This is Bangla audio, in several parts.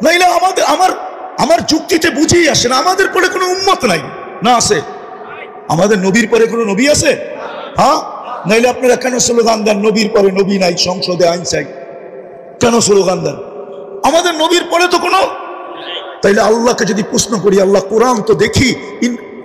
নাইলে আমাদের আমার আমার যুক্তিতে বুঝেই আসে না, আমাদের পরে কোনো উম্মত নাই না আছে? আমাদের নবীর পরে কোনো নবী আছে? হ্যাঁ, নাইলে আপনারা কেন স্লোগান দেন নবীর পরে নবী নাই, সংসদে আইন চাই? কেন স্লোগান দেন? আমাদের নবীর পরে তো কোনো। তাইলে আল্লাহকে যদি প্রশ্ন করি, আল্লাহ কোরআন তো দেখি,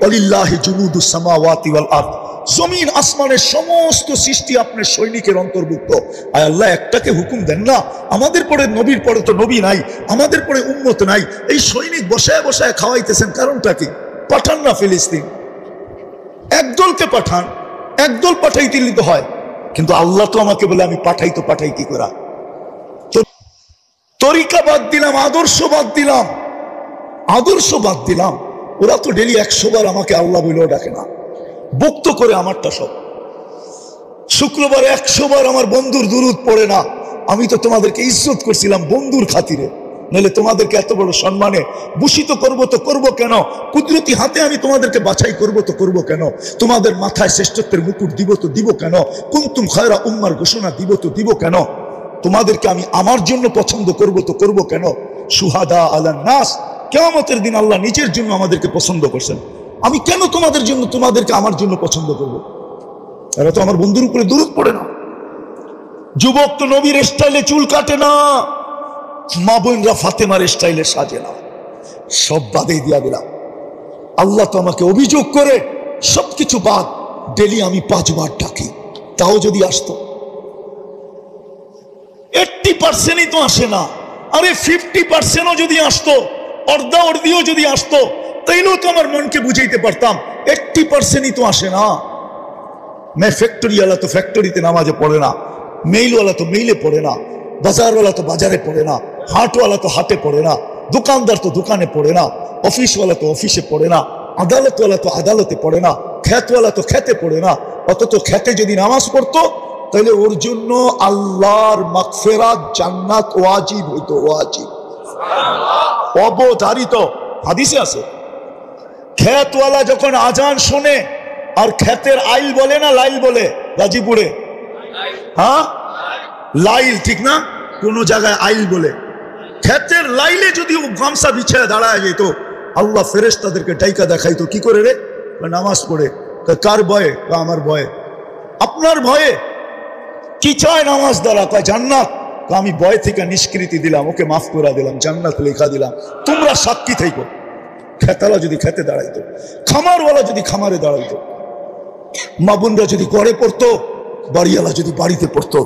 ওয়ালিল্লাহি জুনুদুস সামাওয়াতি ওয়াল আরদ, জমিন আসমানের সমস্ত সৃষ্টি আপনার সৈনিকের অন্তর্ভুক্ত। আর আল্লাহ একটাকে হুকুম দেন না, আমাদের পরে নবীর পরে তো নবী নাই, আমাদের পরে উম্মত নাই, এই সৈনিক বসায় বসায় খাওয়াইতেছেন, কারণটা কি? পাঠান না ফিলিস্তিন, একদলকে পাঠান, একদল পাঠাই দিলে তো হয়। কিন্তু আল্লাহ তো আমাকে বলে আমি পাঠাই, তো পাঠাই কি করা? তরিকা বাদ দিলাম, আদর্শ বাদ দিলাম, আদর্শ বাদ দিলাম। ওরা তো ডেলি 100 বার আমাকে আল্লাহ বলেও ডাকে না, বক্ত করে আমারটা সব। শুক্রবার 100 বার আমার বন্ধুর দুরুদ পড়ে না। আমি তো তোমাদেরকে ইজ্জত করছিলাম বন্ধুর খাতিরে, নাহলে তোমাদেরকে এত বড় সম্মানে ভূষিত করবো তো করবো কেন? কুদরতি হাতে আমি তোমাদেরকে বাছাই করবো তো করবো কেন? তোমাদের মাথায় শ্রেষ্ঠত্বের মুকুট দিব তো দিব কেন? কুনতুম খায়রা উম্মার ঘোষণা দিব তো দিব কেন? তোমাদেরকে আমি আমার জন্য পছন্দ করবো তো করবো কেন? সুহাদা আলান নাস, কিয়ামতের দিন আল্লাহ নিজের জন্য আমাদেরকে পছন্দ করছেন। আমি কেন তোমাদের জন্য, তোমাদেরকে আমার জন্য পছন্দ করব? এরা তো আমার বন্ধুর উপরে দুরূদ পড়ে না। যুবক তো নবীর স্টাইলে চুল কাটে না, মা বোনরা ফাতেমার স্টাইলে সাজে না, সব বাদেই দিয়া দিলাম। আল্লাহ তো আমাকে অভিযোগ করে সবকিছু বাদ, ডেলি আমি 5 বার ডাকি, তাও যদি আসতো 80%ই তো আসে না। আরে 50%ও যদি আসতো, অর্ধা অর্ধিও যদি আসতো, তাইলেও তো আমার মনকে বুঝাইতে পারতাম। 80%ই তো আসে না। ফ্যাক্টরিওয়ালা তো ফ্যাক্টরিতে নামাজে পড়ে না, মেইলওয়ালা তো মেইলে পড়ে না, বাজারওয়ালা তো বাজারে পড়ে না, হাটওয়ালা তো হাটে পড়ে না, দোকানদার তো দোকানে পড়ে না, অফিসওয়ালা তো অফিসে পড়ে না, আদালতওয়ালা তো আদালতে পড়ে না, খ্যাতওয়ালা তো খ্যাতে পড়ে না। অথচ খ্যাতে যদি নামাজ পড়তো, তাহলে ওর জন্য আল্লাহর মাগফিরাত, জান্নাত ওয়াজিব হইতো, ওয়াজিব, অবধারিত। হাদিসে আছে, খ্যাতওয়ালা যখন আজান শোনে, আর খ্যাতের আইল বলে না লাইল বলে গাজীপুরে? হ্যাঁ, লাইল, ঠিক না? কোন জায়গায় আইল বলে। খ্যাতের লাইলে যদি ও গামছা বিছায় দাঁড়ায় যেত, আল্লাহ ফেরেশতাদেরকে ডাইকা দেখাইতো, কি করে রে? নামাজ পড়ে। কার ভয়ে? আমার ভয়ে। আপনার ভয়ে? কি চায় নামাজ দ্বারা? কয় জান্নাত। আমি ভয় থেকে নিষ্কৃতি দিলাম, ওকে মাফ করে দিলাম, জান্নাত লেখা দিলাম, তোমরা সাক্ষী থাইকো। খেতালা যদি খেতে দাঁড়াইতো, খামারওয়ালা যদি খামারে দাঁড়াইতো, মা বোনরা যদি ঘরে পড়তো, বাড়িওয়ালা যদি বাড়িতে পড়তো।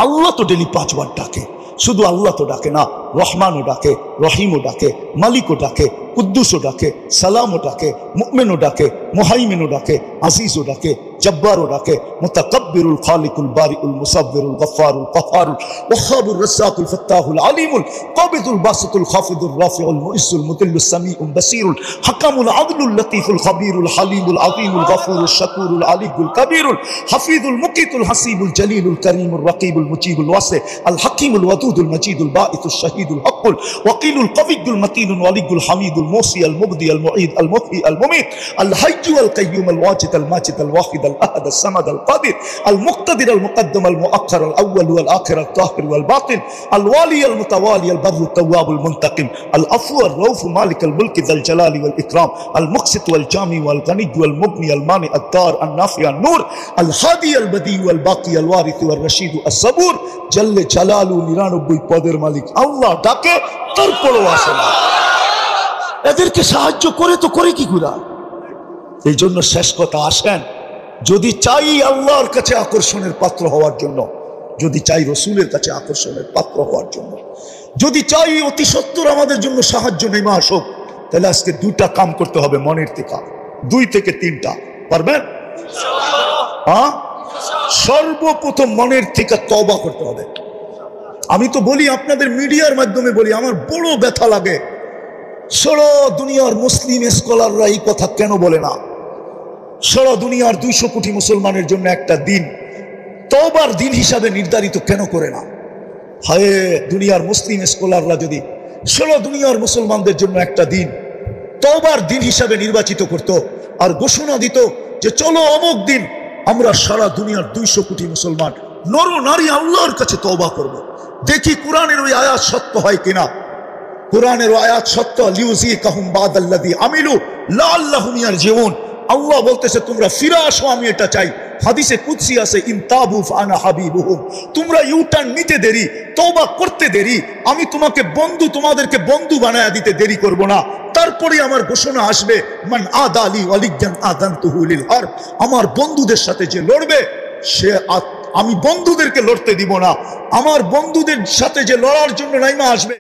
আল্লাহ তো ডেলি 5 বার ডাকে। শুধু আল্লাহ তো ডাকে না, রহমানও ডাকে, রহিমও ডাকে, মালিকও ডাকে, কুদ্দুসও ডাকে, সালামও ডাকে, মুমিনও ডাকে, মুহাইমিনও ডাকে, আজিজও ডাকে, জব্বারও ডাকে, মুতাকাব্বিরুল খালিকুল বারিউল মুসাব্বিরুল গফফারুল কফারুল ওয়াহাবুর রাজ্জাকুল ফাত্তাহুল আলিমুল কাবিদুল বাসিতুল খাফিদুর রাফিউল মুইসুল মুতিল্লুস সামিউল বাসিরুল হাকামুল আদলুল লতীফুল খাবীরুল হালিমুল আযীমুল গফুরুল শাকুরুল আলিকুল কবীরুল হাফিজুল মুকিতুল হাসিবুল জলিলুল করিমুল রাকিবুল মুজিবুল ওয়াসি আল হাকিমুল ওয়াদুদুল মজিদুল বাঈতুশ শাহীদুল হকুল ওয়াকিলুল কবিয়ুল মতিনুল ওয়ালিগুল হামিদুল মুসি আল মুবদি আল মুঈদ আল মুহয়ি আল মুমীত আল হাইয়্যু আল কাইয়্যুম আল ওয়াজিদ আল মাজিদ আল ওয়াহিদ আল আহাদ আল সামাদ আল কাদির আল মুক্তাদির আল মুকদ্দম আল মুআক্খার আল আউয়াল ওয়াল আখির আল তাহির ওয়াল বাতিন আল ওয়ালি আল মুতাওয়ালি আল বাররু তাওয়াব আল মুনতাকিম আল আফু আর রউফ মালিক আল মুলক যাল জালালি ওয়াল ইকরাম আল মুকসিত ওয়াল জামি ওয়াল গনি ওয়াল মুগনি আল মানি আদ দার আল নাফি আল নূর আল হাদি আল বদি ওয়াল বাকি আল ওয়ারিস ওয়াল রশিদ আস সাবুর জাল্লে জালালু 99 পদের মালিক আল্লাহ ডাকে, তারপরও আসে না। এদেরকে সাহায্য করে তো করে কি করে? এই জন্য শেষ কথা, আসেন যদি চাই আল্লাহর কাছে আকর্ষণের পাত্র হওয়ার জন্য, যদি চাই রসুলের কাছে আকর্ষণের পাত্র হওয়ার জন্য, যদি চাই অতি সত্বর আমাদের জন্য সাহায্য নেমে আসুক, তাহলে আজকে 2টা কাম করতে হবে মনের থেকে, 2 থেকে 3টা। পারবেন? হ্যাঁ, সর্বপ্রথম মনের থেকে তওবা করতে হবে। আমি তো বলি, আপনাদের মিডিয়ার মাধ্যমে বলি, আমার বড় ব্যথা লাগে, সারা দুনিয়ার মুসলিম স্কলাররা এই কথা কেন বলে না? সারা দুনিয়ার 200 কোটি মুসলমানের জন্য একটা দিন তওবার দিন হিসাবে নির্ধারিত কেন করে না? হায়, দুনিয়ার মুসলিম স্কলাররা যদি সারা দুনিয়ার মুসলমানদের জন্য একটা দিন তওবার দিন হিসাবে নির্বাচিত করত, আর ঘোষণা দিত যে চলো অমুক দিন আমরা সারা দুনিয়ার 200 কোটি মুসলমান নর নারী আল্লাহর কাছে তওবা করব, দেখি কোরআনের ওই আয়াত সত্য হয় কিনা। কোরআনের আয়াত সত্য, লিউযিকাহুম বাদাল্লাযী আমিলু লাআল্লাহুম ইয়ারজিউন। আল্লাহ বলতেছে তোমরা ফিরে আসো, আমি এটা চাই। হাদিসে কুদসি আছে, ইন তাবু ফানা হাবিবুহুম, তোমরা ইউটার্ন নিতে দেরি, তওবা করতে দেরি, আমি তোমাকে বন্ধু, তোমাদেরকে বন্ধু বানায়া দিতে দেরি করব না। তারপরে আমার ঘোষণা আসবে, মান আদালি ওয়ালিয়ান আযানতুহু লিল হারব, আমার বন্ধুদের সাথে যে লড়বে সে আমি বন্ধুদেরকে লড়তে দিব না। আমার বন্ধুদের সাথে যে লড়ার জন্য নাইমা আসবে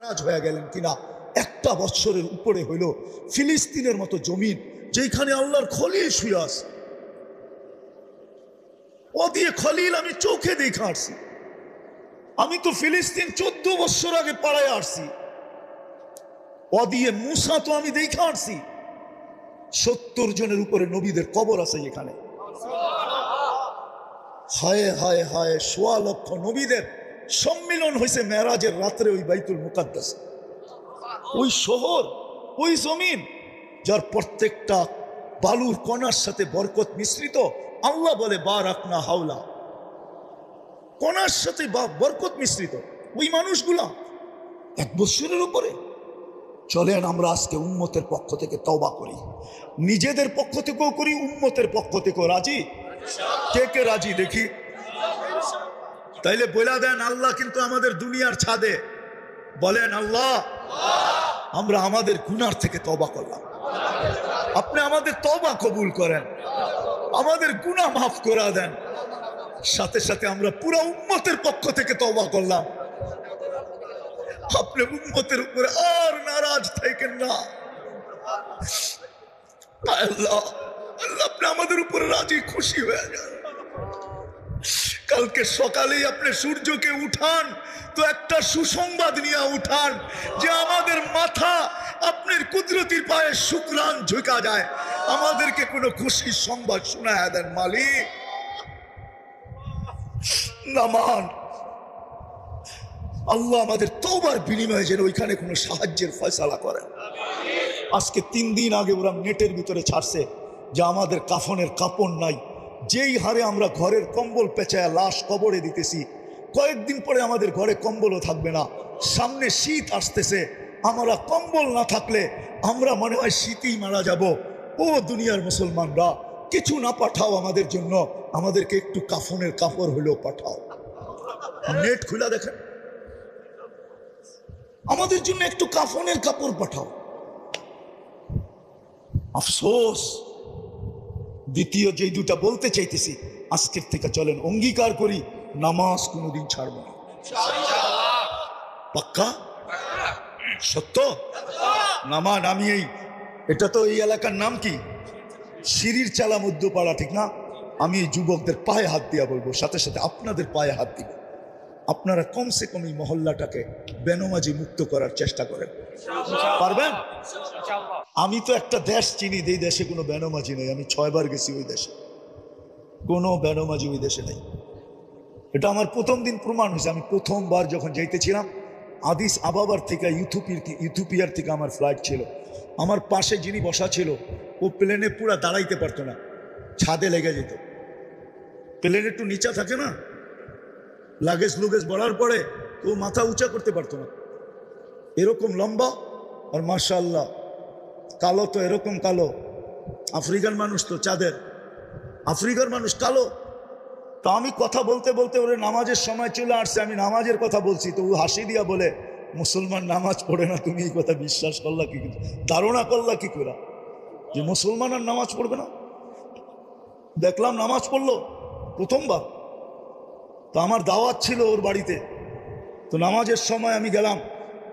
নারাজ হয়ে গেলেন কিনা। একটা বছরের উপরে হইল ফিলিস্তিনের মতো জমিন, যেখানে আল্লাহর খলিল শুয়ে আছে। ও দিয়ে খলিল আমি চোখে দেখে আসছি। আমি তো ফিলিস্তিন 14 বছর আগে পাড়ায় আসছি। ও দিয়ে মুসা তো আমি দেখে আসছি। 70 জনের উপরে নবীদের কবর আছে এখানে। হায় হায় হায়, 1.25 লক্ষ নবীদের সম্মিলন হয়েছে মেরাজের রাত্রে ওই বাইতুল মুকাদ্দাস। ওই শহর, ওই জমিন, যার প্রত্যেকটা বালুর কণার সাথে বরকত মিশ্রিত। আল্লাহ বলে বারাকনা হাওলা, কণার সাথে বরকত মিশ্রিত। ওই মানুষগুলা 1 বছরের উপরে। চলেন আমরা আজকে উম্মতের পক্ষ থেকে তওবা করি, নিজেদের পক্ষ থেকেও করি, উম্মতের পক্ষ থেকেও। রাজি? কে কে রাজি দেখি? তাইলে বলে দেন, আল্লাহ কিন্তু আমাদের দুনিয়ার ছাদে। বলেন আল্লাহ, আমরা আমাদের গুনার থেকে তওবা করলাম, আপনি আমাদের তওবা কবুল করেন, আমাদের গুনাহ মাফ করে দেন। সাথে সাথে আমরা পুরো উম্মতের পক্ষ থেকে তওবা করলাম। আপনি উম্মতের উপরে আর নারাজ থাকেন না। আল্লাহ আল্লাহ আপনি আমাদের উপরে রাজি খুশি হয়ে যান। কালকে সকালেই আপনি সূর্যকে উঠান তো একটা সুসংবাদ নিয়ে উঠান যে আমাদের মাথা আপনার কুদরতির পায়ে শুকরান ঝুঁকা যায়। আমাদেরকে কোনো খুশির সংবাদ শোনায় দেন মালিক। নামান আল্লাহ আমাদের তওবার বিনিময়ে যেন ওইখানে কোনো সাহায্যের ফয়সালা করেন। আজকে 3 দিন আগে ওরা নেটের ভিতরে ছাড়ছে যে আমাদের কাফনের কাপড় নাই। যেই হারে আমরা ঘরের কম্বল পেঁচায় লাশ কবরে দিতেছি, কয়েকদিন পরে আমাদের ঘরে কম্বলও থাকবে না। সামনে শীত আসতেছে, আমরা কম্বল না থাকলে আমরা মনে হয় শীতেই মারা যাব। ও দুনিয়ার মুসলমানরা, কিছু না পাঠাও আমাদের জন্য, আমাদেরকে একটু কাফনের কাপড় হলেও পাঠাও। নেট খুলে দেখেন, আমাদের জন্য একটু কাফনের কাপড় পাঠাও। আফসোস। দ্বিতীয় যে দুটা বলতে চাইতেছি, আজকের থেকে চলেন অঙ্গীকার করি নামাজ কোনোদিন ছাড়ব না। পাক্কা? সত্য? নামান আমি এটা তো এই এলাকার নাম কি? সিঁড়ির চালা মধ্যপাড়া, ঠিক না? আমি এই যুবকদের পায়ে হাত দিয়া বলবো, সাথে সাথে আপনাদের পায়ে হাত দিব। আপনারা কমসে কম এই মহল্লাটাকে বেনমাজি মুক্ত করার চেষ্টা করেন। পারবেন? আমি তো একটা দেশ চিনি, যেই দেশে কোনো বেনমাজি নেই। আমি 6 বার গেছি ওই দেশে, কোনো বেনমাজি ওই দেশে নেই। এটা আমার প্রথম দিন প্রমাণ হয়েছে। আমি প্রথমবার যখন যাইতেছিলাম আদিস আবাবার থেকে ইথিওপিয়ার থেকে আমার ফ্লাইট ছিল, আমার পাশে যিনি বসা ছিল ও প্লেনে পুরা দাঁড়াইতে পারতো না, ছাদে লেগে যেত। প্লেন একটু নিচা থাকে না, লাগেজ লুগেজ বলার পরে তো মাথা উঁচা করতে পারতো না, এরকম লম্বা। আর মাশাআল্লাহ কালো তো এরকম কালো, আফ্রিকার মানুষ তো চাঁদের, আফ্রিকার মানুষ কালো। তো আমি কথা বলতে বলতে ওরে নামাজের সময় চলে আসছে, আমি নামাজের কথা বলছি, তো ও হাসি দিয়া বলে মুসলমান নামাজ পড়ে না, তুমি এই কথা বিশ্বাস করলা কি, ধারণা করলা কি করে যে মুসলমান আর নামাজ পড়বে না? দেখলাম নামাজ পড়লো প্রথমবার। তো আমার দাওয়াত ছিল ওর বাড়িতে, তো নামাজের সময় আমি গেলাম,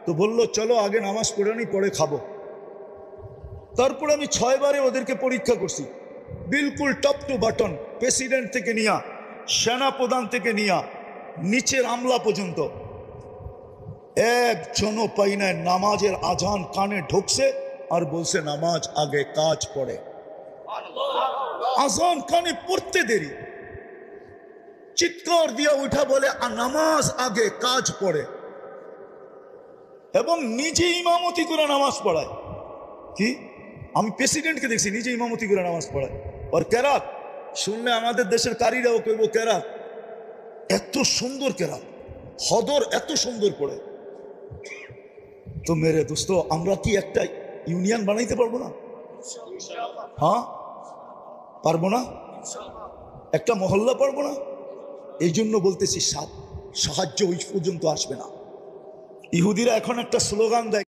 তো বললো চলো আগে নামাজ পড়ে নি, পরে খাবো। তারপরে আমি 6 বারে ওদেরকে পরীক্ষা করছি, বিলকুল টপ টু বাটন, প্রেসিডেন্ট থেকে নিয়া, সেনাপ্রধান থেকে নিয়া, নিচের আমলা পর্যন্ত একজনও পাই নাই নামাজের আজান কানে ঢুকছে আর বলছে নামাজ আগে কাজ পড়ে। আজান কানে পড়তে দেরি, চিৎকার দিয়া উঠা বলে নামাজ আগে কাজ পড়ে, এবং নিজে ইমামতি করে নামাজ পড়ায়। কি? আমি প্রেসিডেন্টকে দেখছি নিজে ইমামতি করে নামাজ পড়ায়। আর কেরাত শুনলে আমাদের দেশের কারীরাও কইব কেরাত, এত সুন্দর কেরাত, হদর এত সুন্দর পড়ে। তো মেরে দোস্ত, আমরা কি একটা ইউনিয়ন বানাইতে পারবো না? হ্যাঁ পারবো না? একটা মহল্লা পারবো না? এই জন্য বলতেছি সাহায্য ওই পর্যন্ত আসবে না। ইহুদিরা এখন একটা স্লোগান দেয়।